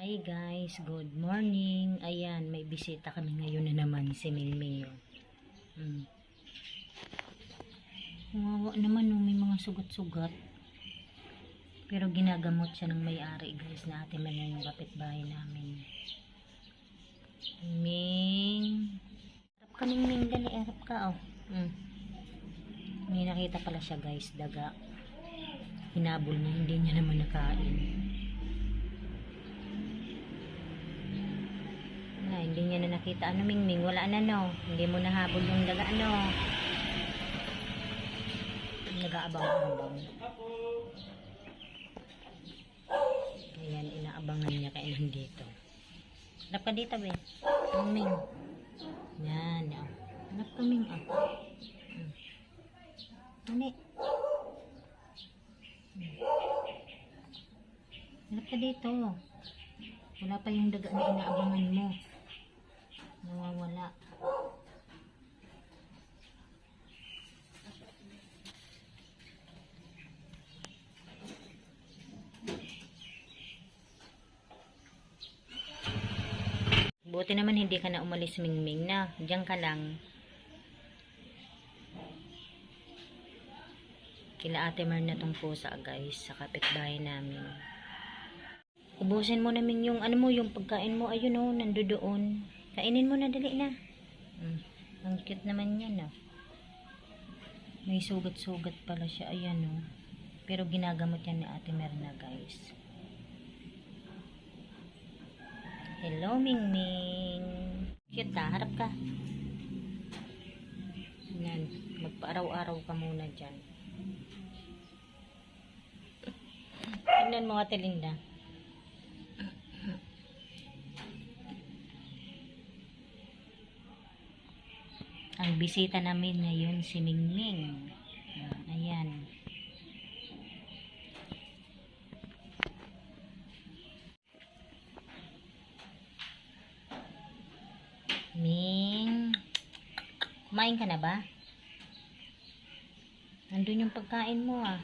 Hi guys, good morning. Ayan, may bisita kami ngayon na naman, si Mingming. Wawa naman, may mga sugat-sugat. Pero ginagamot siya ng may-ari guys, na ate man yung kapitbahay namin. Ming, harap ka Mingming, dali, harap ka oh. May nakita pala siya guys, daga. Hinabol niya, hindi niya naman nakain. Hindi niya na nakita. Ano Mingming? Wala na no? Hindi mo nahabol yung daga ano? Nag-aabang-abang. Ayan, inaabangan niya kaya nandito. Hanap ka dito be. Mingming. Yan. Hanap ka Ming. Hani. Hanap ka dito. Wala pa yung daga na inaabangan mo. Nawawala. Buti naman hindi ka na umalis Mingming na. Diyan ka lang. Kila Ate Mar na tong pusa guys sa kapitbahay namin. Ubusin mo namin yung ano mo, yung pagkain mo. Ayun oh, nandoon. Kainin mo na, dali na. Ang cute naman yan oh. May sugat-sugat pala siya. Ayan oh. Pero ginagamot yan ni Ate Merna guys. Hello Mingming. Cute ha, harap ka. Yan, magpa-araw-araw ka muna dyan. Tingnan mo Ate Linda. Ang bisita namin ngayon si Mingming. Ayan. Ming, kumain ka na ba? Nandun yung pagkain mo ah.